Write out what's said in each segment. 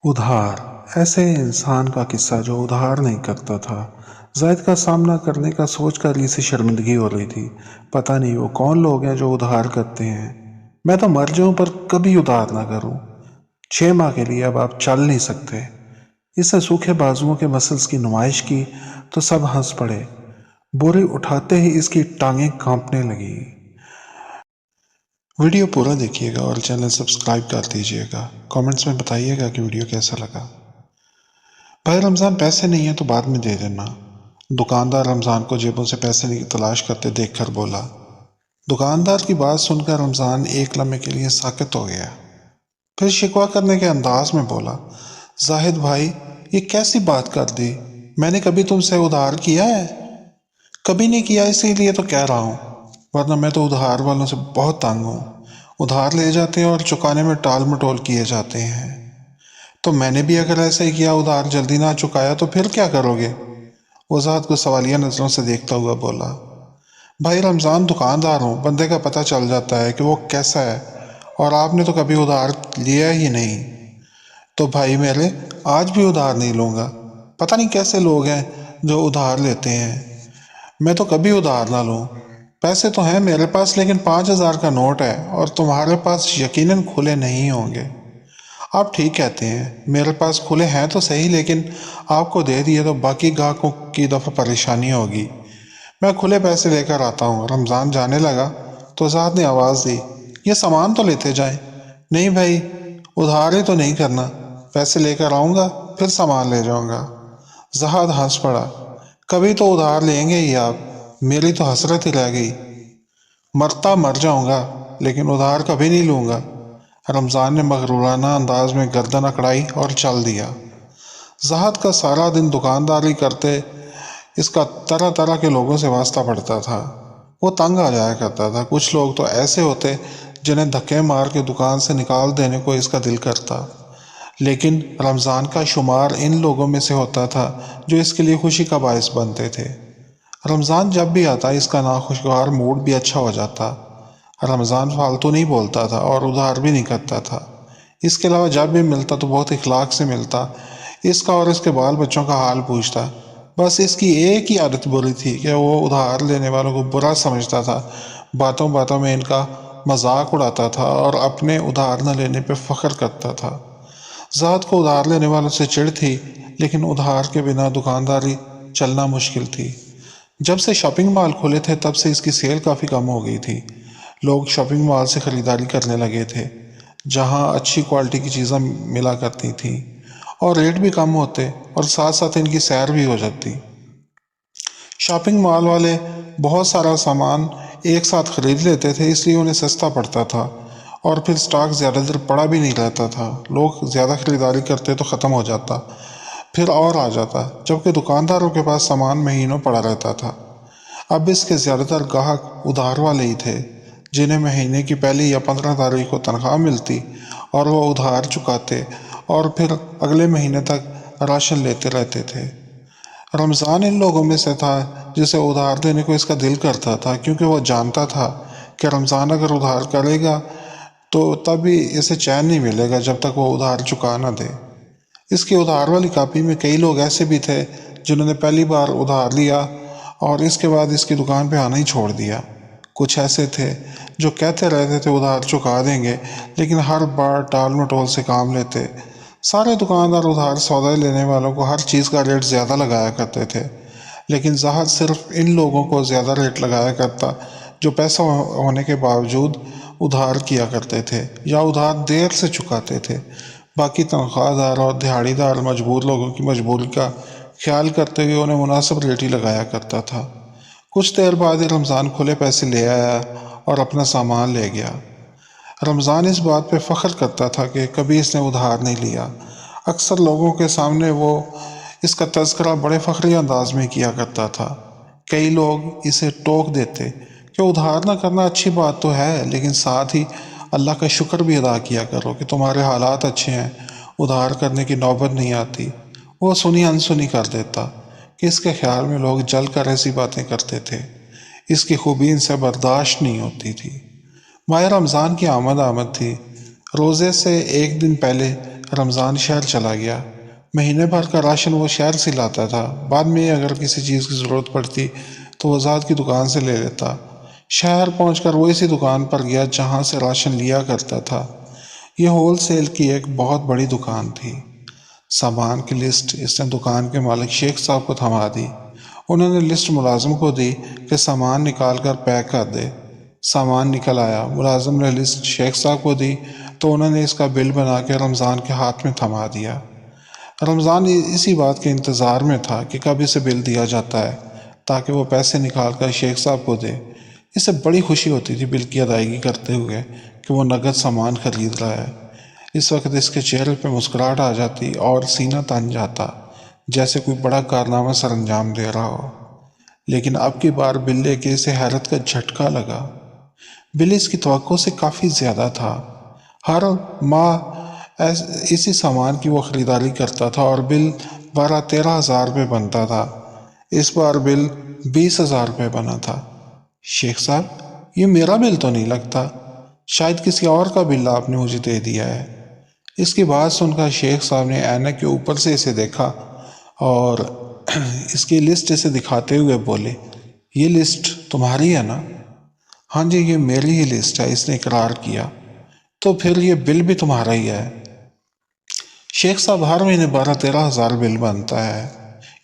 ادھار ایسے انسان کا قصہ جو ادھار نہیں کرتا تھا۔ زائد کا سامنا کرنے کا سوچ کر اسے شرمندگی ہو رہی تھی۔ پتہ نہیں وہ کون لوگ ہیں جو ادھار کرتے ہیں۔ میں تو مر جاؤں پر کبھی ادھار نہ کروں۔ 6 ماہ کے لیے اب آپ چل نہیں سکتے۔ اس نے سوکھے بازوؤں کے مسلز کی نمائش کی تو سب ہنس پڑے۔ بوری اٹھاتے ہی اس کی ٹانگیں کانپنے لگی۔ ویڈیو پورا دیکھیے گا اور چینل سبسکرائب کر دیجیے گا۔ کامنٹس میں بتائیے گا کہ ویڈیو کیسا لگا۔ بھائی رمضان پیسے نہیں ہیں تو بعد میں دے دینا، دکاندار رمضان کو جیبوں سے پیسے تلاش کرتے دیکھ کر بولا۔ دکاندار کی بات سن کر رمضان ایک لمحے کے لیے ساکت ہو گیا، پھر شکوہ کرنے کے انداز میں بولا، زاہد بھائی یہ کیسی بات کر دی؟ میں نے کبھی تم سے ادھار کیا ہے؟ کبھی نہیں کیا، اسی لیے تو کہہ رہا ہوں، ورنہ میں تو ادھار والوں سے بہت تنگ ہوں۔ ادھار لے جاتے ہیں اور چکانے میں ٹال مٹول کیے جاتے ہیں۔ تو میں نے بھی اگر ایسا ہی کیا، ادھار جلدی نہ چکایا تو پھر کیا کرو گے؟ وضاحت کو سوالیہ نظروں سے دیکھتا ہوا بولا، بھائی رمضان دکاندار ہوں، بندے کا پتہ چل جاتا ہے کہ وہ کیسا ہے، اور آپ نے تو کبھی ادھار لیا ہی نہیں۔ تو بھائی میرے آج بھی ادھار نہیں لوں گا۔ پتہ نہیں کیسے لوگ ہیں جو ادھار لیتے ہیں۔ میں تو کبھی ادھار نہ لوں۔ پیسے تو ہیں میرے پاس، لیکن 5,000 کا نوٹ ہے اور تمہارے پاس یقیناً کھلے نہیں ہوں گے۔ آپ ٹھیک کہتے ہیں، میرے پاس کھلے ہیں تو صحیح، لیکن آپ کو دے دیے تو باقی گاہکوں کی دفعہ پریشانی ہوگی۔ میں کھلے پیسے لے کر آتا ہوں۔ رمضان جانے لگا تو ذات نے آواز دی، یہ سامان تو لیتے جائیں۔ نہیں بھائی، ادھار ہی تو نہیں کرنا، پیسے لے کر آؤں گا پھر سامان لے جاؤں گا۔ زہاد ہنس پڑا، کبھی تو ادھار لیں گے ہی آپ، میری تو حسرت ہی رہ گئی۔ مرتا مر جاؤں گا لیکن ادھار کبھی نہیں لوں گا۔ رمضان نے مغرورانہ انداز میں گردن اکڑائی اور چل دیا۔ زہاد کا سارا دن دکانداری کرتے اس کا طرح طرح کے لوگوں سے واسطہ پڑتا تھا۔ وہ تنگ آ جایا کرتا تھا۔ کچھ لوگ تو ایسے ہوتے جنہیں دھکے مار کے دکان سے نکال دینے کو اس کا دل کرتا، لیکن رمضان کا شمار ان لوگوں میں سے ہوتا تھا جو اس کے لیے خوشی کا باعث بنتے تھے۔ رمضان جب بھی آتا اس کا ناخوشگوار موڈ بھی اچھا ہو جاتا۔ رمضان فالتو نہیں بولتا تھا اور ادھار بھی نہیں کرتا تھا۔ اس کے علاوہ جب بھی ملتا تو بہت اخلاق سے ملتا، اس کا اور اس کے بال بچوں کا حال پوچھتا۔ بس اس کی ایک ہی عادت بری تھی کہ وہ ادھار لینے والوں کو برا سمجھتا تھا، باتوں باتوں میں ان کا مذاق اڑاتا تھا اور اپنے ادھار نہ لینے پہ فخر کرتا تھا۔ ذات کو ادھار لینے والوں سے چڑ تھی، لیکن ادھار کے بنا دکانداری چلنا مشکل تھی۔ جب سے شاپنگ مال کھلے تھے تب سے اس کی سیل کافی کم ہو گئی تھی۔ لوگ شاپنگ مال سے خریداری کرنے لگے تھے، جہاں اچھی کوالٹی کی چیزیں ملا کرتی تھیں اور ریٹ بھی کم ہوتے، اور ساتھ ساتھ ان کی سیر بھی ہو جاتی۔ شاپنگ مال والے بہت سارا سامان ایک ساتھ خرید لیتے تھے، اس لیے انہیں سستا پڑتا تھا، اور پھر سٹاک زیادہ دیر پڑا بھی نہیں رہتا تھا۔ لوگ زیادہ خریداری کرتے تو ختم ہو جاتا، پھر اور آ جاتا، جبکہ دکانداروں کے پاس سامان مہینوں پڑا رہتا تھا۔ اب اس کے زیادہ تر گاہک ادھار والے ہی تھے، جنہیں مہینے کی پہلی یا 15 تاریخ کو تنخواہ ملتی اور وہ ادھار چکاتے اور پھر اگلے مہینے تک راشن لیتے رہتے تھے۔ رمضان ان لوگوں میں سے تھا جسے ادھار دینے کو اس کا دل کرتا تھا، کیونکہ وہ جانتا تھا کہ رمضان اگر ادھار کرے گا تو تب بھی اسے چین نہیں ملے گا جب تک وہ ادھار چکا نہ دے۔ اس کی ادھار والی کاپی میں کئی لوگ ایسے بھی تھے جنہوں نے پہلی بار ادھار لیا اور اس کے بعد اس کی دکان پہ آنا ہی چھوڑ دیا۔ کچھ ایسے تھے جو کہتے رہتے تھے ادھار چکا دیں گے، لیکن ہر بار ٹال مٹول سے کام لیتے۔ سارے دکاندار ادھار سودا لینے والوں کو ہر چیز کا ریٹ زیادہ لگایا کرتے تھے، لیکن زاہد صرف ان لوگوں کو زیادہ ریٹ لگایا کرتا جو پیسہ ہونے کے باوجود ادھار کیا کرتے تھے یا ادھار دیر سے چکاتے تھے۔ باقی تنخواہ دار اور دہاڑی دار مجبور لوگوں کی مجبوری کا خیال کرتے ہوئے انہیں مناسب ریٹ ہی لگایا کرتا تھا۔ کچھ دیر بعد ہی رمضان کھلے پیسے لے آیا اور اپنا سامان لے گیا۔ رمضان اس بات پہ فخر کرتا تھا کہ کبھی اس نے ادھار نہیں لیا۔ اکثر لوگوں کے سامنے وہ اس کا تذکرہ بڑے فخری انداز میں کیا کرتا تھا۔ کئی لوگ اسے ٹوک دیتے کہ ادھار نہ کرنا اچھی بات تو ہے، لیکن ساتھ ہی اللہ کا شکر بھی ادا کیا کرو کہ تمہارے حالات اچھے ہیں، ادھار کرنے کی نوبت نہیں آتی۔ وہ سنی انسنی کر دیتا کہ اس کے خیال میں لوگ جل کر ایسی باتیں کرتے تھے، اس کی خوبی ان سے برداشت نہیں ہوتی تھی۔ ماہ رمضان کی آمد تھی۔ روزے سے ایک دن پہلے رمضان شہر چلا گیا۔ مہینے بھر کا راشن وہ شہر سے لاتا تھا، بعد میں اگر کسی چیز کی ضرورت پڑتی تو وہ ذات کی دکان سے لے لیتا۔ شہر پہنچ کر وہ اسی دکان پر گیا جہاں سے راشن لیا کرتا تھا۔ یہ ہول سیل کی ایک بہت بڑی دکان تھی۔ سامان کی لسٹ اس نے دکان کے مالک شیخ صاحب کو تھما دی۔ انہوں نے لسٹ ملازم کو دی کہ سامان نکال کر پیک کر دے۔ سامان نکل آیا، ملازم نے لسٹ شیخ صاحب کو دی تو انہوں نے اس کا بل بنا کے رمضان کے ہاتھ میں تھما دیا۔ رمضان اسی بات کے انتظار میں تھا کہ کب اسے بل دیا جاتا ہے تاکہ وہ پیسے نکال کر شیخ صاحب کو دے۔ اسے بڑی خوشی ہوتی تھی بل کی ادائیگی کرتے ہوئے کہ وہ نقد سامان خرید رہا ہے۔ اس وقت اس کے چہرے پہ مسکراہٹ آ جاتی اور سینہ تن جاتا جیسے کوئی بڑا کارنامہ سر انجام دے رہا ہو۔ لیکن اب کی بار بل لے کے اسے حیرت کا جھٹکا لگا۔ بل اس کی توقع سے کافی زیادہ تھا۔ ہر ماہ اسی سامان کی وہ خریداری کرتا تھا اور بل 12-13 ہزار روپے بنتا تھا۔ اس بار بل 20,000 روپے بنا تھا۔ شیخ صاحب، یہ میرا بل تو نہیں لگتا، شاید کسی اور کا بل آپ نے مجھے دے دیا ہے۔ اس کی بات سن کر شیخ صاحب نے اینک کے اوپر سے اسے دیکھا اور اس کی لسٹ اسے دکھاتے ہوئے بولے، یہ لسٹ تمہاری ہے نا؟ ہاں جی، یہ میری ہی لسٹ ہے، اس نے اقرار کیا۔ تو پھر یہ بل بھی تمہارا ہی ہے۔ شیخ صاحب، ہر مہینے 12-13 ہزار بل بنتا ہے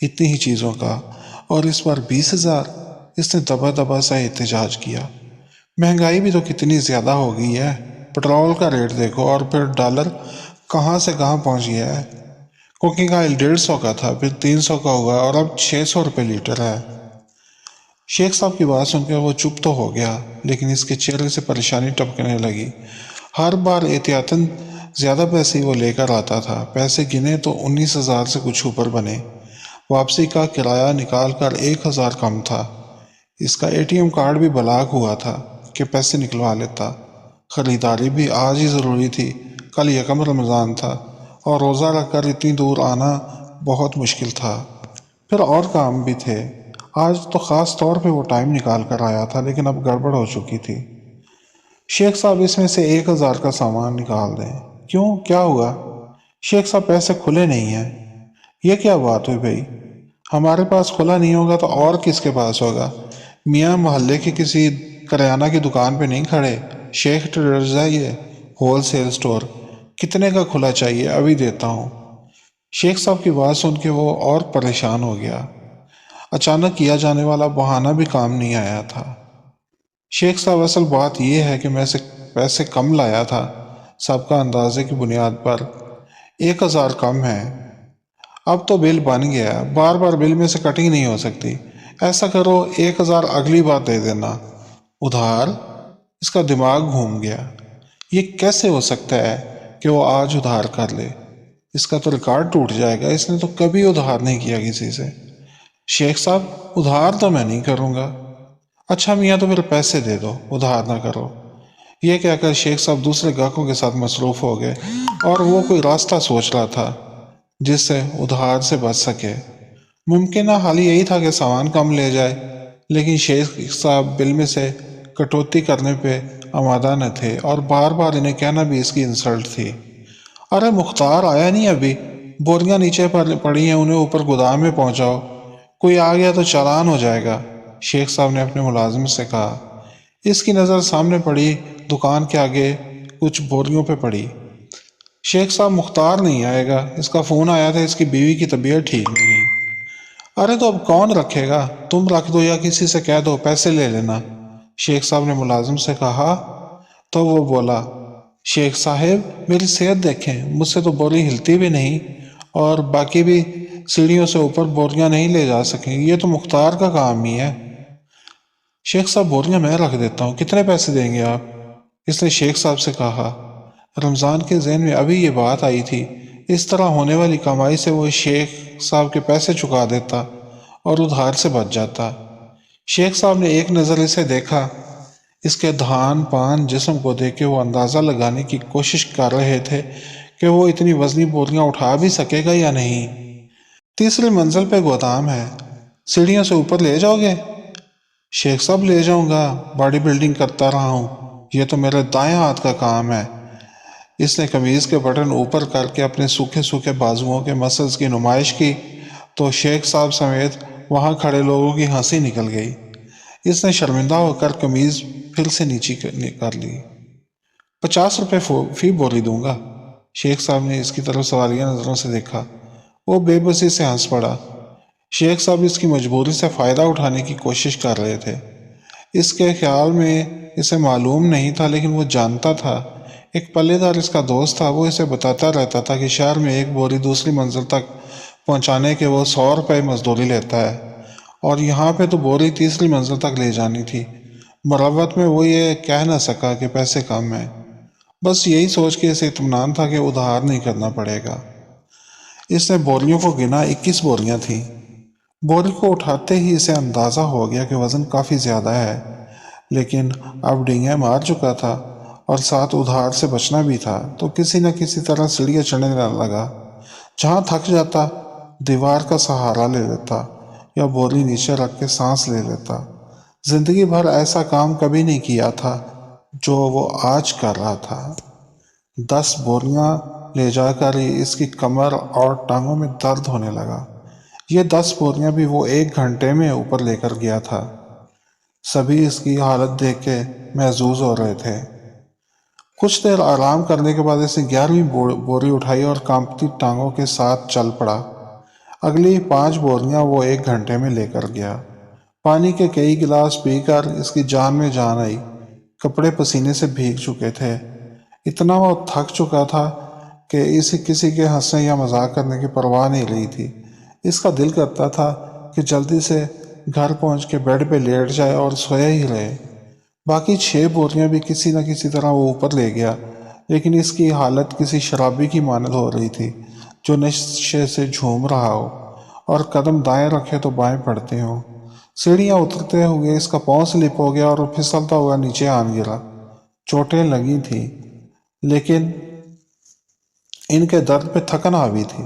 اتنی ہی چیزوں کا، اور اس بار 20,000؟ اس نے دبا دبا سا احتجاج کیا۔ مہنگائی بھی تو کتنی زیادہ ہو گئی ہے، پٹرول کا ریٹ دیکھو، اور پھر ڈالر کہاں سے کہاں پہنچ گیا ہے۔ کوکنگ آئل 150 کا تھا، پھر 300 کا ہوا اور اب 600 روپے لیٹر ہے۔ شیخ صاحب کی بات سن کے وہ چپ تو ہو گیا، لیکن اس کے چہرے سے پریشانی ٹپکنے لگی۔ ہر بار احتیاطاً زیادہ پیسے وہ لے کر آتا تھا۔ پیسے گنے تو 19,000 سے کچھ اوپر بنے۔ واپسی کا کرایہ نکال کر 1,000 کم تھا۔ اس کا ATM کارڈ بھی بلاک ہوا تھا کہ پیسے نکلوا لیتا۔ خریداری بھی آج ہی ضروری تھی، کل یکم رمضان تھا اور روزہ رکھ کر اتنی دور آنا بہت مشکل تھا۔ پھر اور کام بھی تھے۔ آج تو خاص طور پہ وہ ٹائم نکال کر آیا تھا، لیکن اب گڑبڑ ہو چکی تھی۔ شیخ صاحب، اس میں سے 1,000 کا سامان نکال دیں۔ کیوں، کیا ہوا؟ شیخ صاحب، پیسے کھلے نہیں ہیں۔ یہ کیا بات ہوئی بھائی؟ ہمارے پاس کھلا نہیں ہوگا تو اور کس کے پاس ہوگا؟ میاں محلے کے کسی کریانہ کی دکان پہ نہیں کھڑے؟ شیخ ٹریڈرز ہے یہ، ہول سیل سٹور۔ کتنے کا کھلا چاہیے؟ ابھی دیتا ہوں۔ شیخ صاحب کی بات سن کے وہ اور پریشان ہو گیا۔ اچانک کیا جانے والا بہانہ بھی کام نہیں آیا تھا۔ شیخ صاحب، اصل بات یہ ہے کہ میں سے پیسے کم لایا تھا، سب کا اندازے کی بنیاد پر 1,000 کم ہے۔ اب تو بل بن گیا، بار بار بل میں سے کٹنگ نہیں ہو سکتی۔ ایسا کرو 1,000 اگلی بار دے دینا۔ ادھار؟ اس کا دماغ گھوم گیا۔ یہ کیسے ہو سکتا ہے کہ وہ آج ادھار کر لے؟ اس کا تو ریکارڈ ٹوٹ جائے گا، اس نے تو کبھی ادھار نہیں کیا کسی سے۔ شیخ صاحب، ادھار تو میں نہیں کروں گا۔ اچھا میاں، تو پھر پیسے دے دو، ادھار نہ کرو۔ یہ کہہ کر شیخ صاحب دوسرے گاہکوں کے ساتھ مصروف ہو گئے اور وہ کوئی راستہ سوچ رہا تھا جس سے ادھار سے بچ سکے۔ ممکنہ حال یہی تھا کہ سامان کم لے جائے، لیکن شیخ صاحب بل میں سے کٹوتی کرنے پہ آمادہ نہ تھے اور بار بار انہیں کہنا بھی اس کی انسلٹ تھی۔ ارے مختار آیا نہیں ابھی، بوریاں نیچے پڑی ہیں، انہیں اوپر گودام میں پہنچاؤ، کوئی آ گیا تو چالان ہو جائے گا، شیخ صاحب نے اپنے ملازم سے کہا۔ اس کی نظر سامنے پڑی دکان کے آگے کچھ بوریوں پہ پڑی۔ شیخ صاحب، مختار نہیں آئے گا، اس کا فون آیا تھا، اس کی بیوی کی طبیعت ٹھیک نہیں۔ ارے تو اب کون رکھے گا، تم رکھ دو یا کسی سے کہہ دو، پیسے لے لینا، شیخ صاحب نے ملازم سے کہا۔ تو وہ بولا، شیخ صاحب میری صحت دیکھیں، مجھ سے تو بوری ہلتی بھی نہیں اور باقی بھی سیڑھیوں سے اوپر بوریاں نہیں لے جا سکیں، یہ تو مختار کا کام ہی ہے۔ شیخ صاحب بوریاں میں رکھ دیتا ہوں، کتنے پیسے دیں گے آپ؟ اس نے شیخ صاحب سے کہا۔ رمضان کے ذہن میں ابھی یہ بات آئی تھی، اس طرح ہونے والی کمائی سے وہ شیخ صاحب کے پیسے چکا دیتا اور ادھار سے بچ جاتا۔ شیخ صاحب نے ایک نظر اسے دیکھا، اس کے دھان پان جسم کو دیکھ کے وہ اندازہ لگانے کی کوشش کر رہے تھے کہ وہ اتنی وزنی بوریاں اٹھا بھی سکے گا یا نہیں۔ تیسری منزل پہ گودام ہے، سیڑھیوں سے اوپر لے جاؤ گے؟ شیخ صاحب لے جاؤں گا، باڈی بلڈنگ کرتا رہا ہوں، یہ تو میرے دائیں ہاتھ کا کام ہے، اس نے قمیض کے بٹن اوپر کر کے اپنے سوکھے سوکھے بازوؤں کے مسلز کی نمائش کی تو شیخ صاحب سمیت وہاں کھڑے لوگوں کی ہنسی نکل گئی۔ اس نے شرمندہ ہو کر قمیض پھر سے نیچی کر لی۔ 50 روپے فی بوری دوں گا۔ شیخ صاحب نے اس کی طرف سوالیہ نظروں سے دیکھا۔ وہ بے بسی سے ہنس پڑا۔ شیخ صاحب اس کی مجبوری سے فائدہ اٹھانے کی کوشش کر رہے تھے۔ اس کے خیال میں اسے معلوم نہیں تھا، لیکن وہ جانتا تھا۔ ایک پلے دار اس کا دوست تھا، وہ اسے بتاتا رہتا تھا کہ شہر میں ایک بوری دوسری منزل تک پہنچانے کے وہ 100 روپے مزدوری لیتا ہے، اور یہاں پہ تو بوری تیسری منزل تک لے جانی تھی۔ مروت میں وہ یہ کہہ نہ سکا کہ پیسے کم ہیں، بس یہی سوچ کے اسے اطمینان تھا کہ ادھار نہیں کرنا پڑے گا۔ اس نے بوریوں کو گنا، 21 بوریاں تھیں۔ بوری کو اٹھاتے ہی اسے اندازہ ہو گیا کہ وزن کافی زیادہ ہے، لیکن اب ڈینگیں مار چکا تھا اور ساتھ ادھار سے بچنا بھی تھا، تو کسی نہ کسی طرح سیڑھیاں چڑھنے لگا۔ جہاں تھک جاتا دیوار کا سہارا لے لیتا یا بوری نیچے رکھ کے سانس لے لیتا۔ زندگی بھر ایسا کام کبھی نہیں کیا تھا جو وہ آج کر رہا تھا۔ 10 بوریاں لے جا کر ہی اس کی کمر اور ٹانگوں میں درد ہونے لگا۔ یہ 10 بوریاں بھی وہ 1 گھنٹے میں اوپر لے کر گیا تھا۔ سبھی اس کی حالت دیکھ کے محظوظ ہو رہے تھے۔ کچھ دیر آرام کرنے کے بعد اس نے 11ویں بوری اٹھائی اور کانپتی ٹانگوں کے ساتھ چل پڑا۔ اگلی 5 بوریاں وہ 1 گھنٹے میں لے کر گیا۔ پانی کے کئی گلاس پی کر اس کی جان میں جان آئی۔ کپڑے پسینے سے بھیگ چکے تھے۔ اتنا وہ تھک چکا تھا کہ اسے کسی کے ہنسنے یا مذاق کرنے کی پرواہ نہیں رہی تھی۔ اس کا دل کرتا تھا کہ جلدی سے گھر پہنچ کے بیڈ پہ لیٹ جائے اور سویا ہی رہے۔ باقی 6 بوریاں بھی کسی نہ کسی طرح وہ اوپر لے گیا، لیکن اس کی حالت کسی شرابی کی مانند ہو رہی تھی جو نشے سے جھوم رہا ہو اور قدم دائیں رکھے تو بائیں پڑتے ہوں۔ سیڑھیاں اترتے ہوئے اس کا پاؤں سلپ ہو گیا اور وہ پھسلتا ہوا نیچے آن گرا۔ چوٹیں لگی تھیں، لیکن ان کے درد پہ تھکن حاوی تھی۔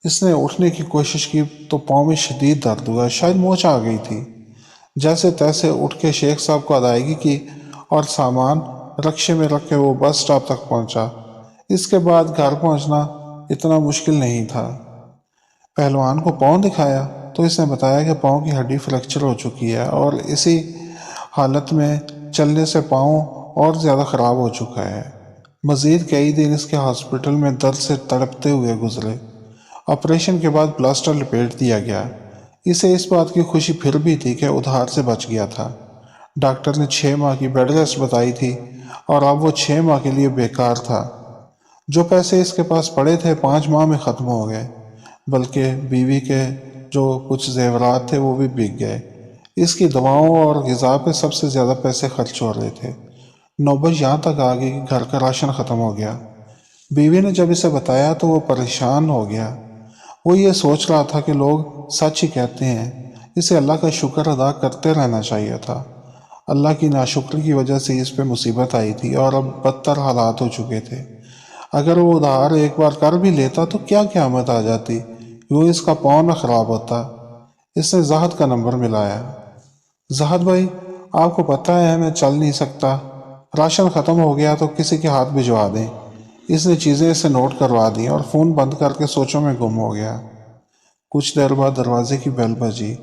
اس نے اٹھنے کی کوشش کی تو پاؤں میں شدید درد ہوا، شاید موچ آ گئی تھی۔ جیسے تیسے اٹھ کے شیخ صاحب کو ادائیگی کی اور سامان رکشے میں رکھ کے وہ بس سٹاپ تک پہنچا۔ اس کے بعد گھر پہنچنا اتنا مشکل نہیں تھا۔ پہلوان کو پاؤں دکھایا تو اس نے بتایا کہ پاؤں کی ہڈی فریکچر ہو چکی ہے اور اسی حالت میں چلنے سے پاؤں اور زیادہ خراب ہو چکا ہے۔ مزید کئی دن اس کے ہاسپٹل میں درد سے تڑپتے ہوئے گزرے۔ آپریشن کے بعد پلاسٹر لپیٹ دیا گیا۔ اسے اس بات کی خوشی پھر بھی تھی کہ ادھار سے بچ گیا تھا۔ ڈاکٹر نے 6 ماہ کی بیڈ ریسٹ بتائی تھی اور اب وہ 6 ماہ کے لیے بیکار تھا۔ جو پیسے اس کے پاس پڑے تھے 5 ماہ میں ختم ہو گئے، بلکہ بیوی کے جو کچھ زیورات تھے وہ بھی بک گئے۔ اس کی دواؤں اور غذا پہ سب سے زیادہ پیسے خرچ ہو رہے تھے۔ نوبت یہاں تک آ گئی کہ گھر کا راشن ختم ہو گیا۔ بیوی نے جب اسے بتایا تو وہ پریشان ہو گیا۔ وہ یہ سوچ رہا تھا کہ لوگ سچ ہی کہتے ہیں، اسے اللہ کا شکر ادا کرتے رہنا چاہیے تھا۔ اللہ کی ناشکری کی وجہ سے اس پہ مصیبت آئی تھی اور اب بدتر حالات ہو چکے تھے۔ اگر وہ ادھار ایک بار کر بھی لیتا تو کیا قیامت آ جاتی، یوں اس کا پاؤں نہ خراب ہوتا۔ اس نے زاہد کا نمبر ملایا۔ زاہد بھائی، آپ کو پتہ ہے میں چل نہیں سکتا، راشن ختم ہو گیا تو کسی کے ہاتھ بھجوا دیں۔ اس نے چیزیں اسے نوٹ کروا دیں اور فون بند کر کے سوچوں میں گم ہو گیا۔ کچھ دیر بعد دروازے کی بیل بجی۔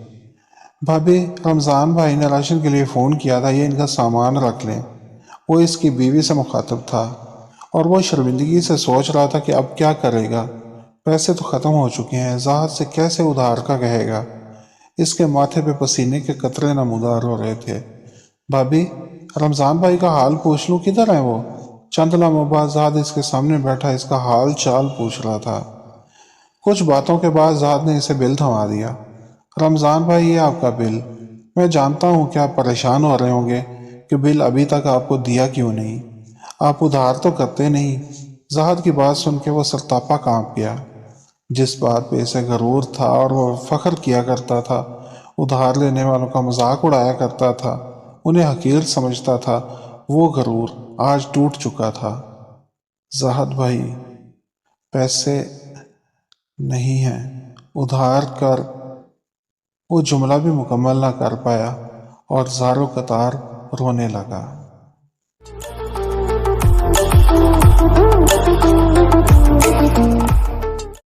بھابھی، رمضان بھائی نے راشن کے لیے فون کیا تھا، یہ ان کا سامان رکھ لیں۔ وہ اس کی بیوی سے مخاطب تھا اور وہ شرمندگی سے سوچ رہا تھا کہ اب کیا کرے گا۔ پیسے تو ختم ہو چکے ہیں، زاہد سے کیسے ادھار کا کہے گا۔ اس کے ماتھے پہ پسینے کے قطرے نمودار ہو رہے تھے۔ بھابھی، رمضان بھائی کا حال پوچھ لوں، کدھر ہیں وہ؟ چند لمحوں بعد زاہد اس کے سامنے بیٹھا اس کا حال چال پوچھ رہا تھا۔ کچھ باتوں کے بعد زاہد نے اسے بل تھما دیا۔ رمضان بھائی، یہ آپ کا بل۔ میں جانتا ہوں کہ آپ پریشان ہو رہے ہوں گے کہ بل ابھی تک آپ کو دیا کیوں نہیں، آپ ادھار تو کرتے نہیں۔ زاہد کی بات سن کے وہ سرتاپا کانپ گیا۔ جس بات پہ اسے غرور تھا اور وہ فخر کیا کرتا تھا، ادھار لینے والوں کا مذاق اڑایا کرتا تھا، انہیں حقیر سمجھتا تھا، وہ غرور آج ٹوٹ چکا تھا۔ زاہد بھائی، پیسے نہیں ہیں، ادھار کر۔ وہ جملہ بھی مکمل نہ کر پایا اور زاروں قطار رونے لگا۔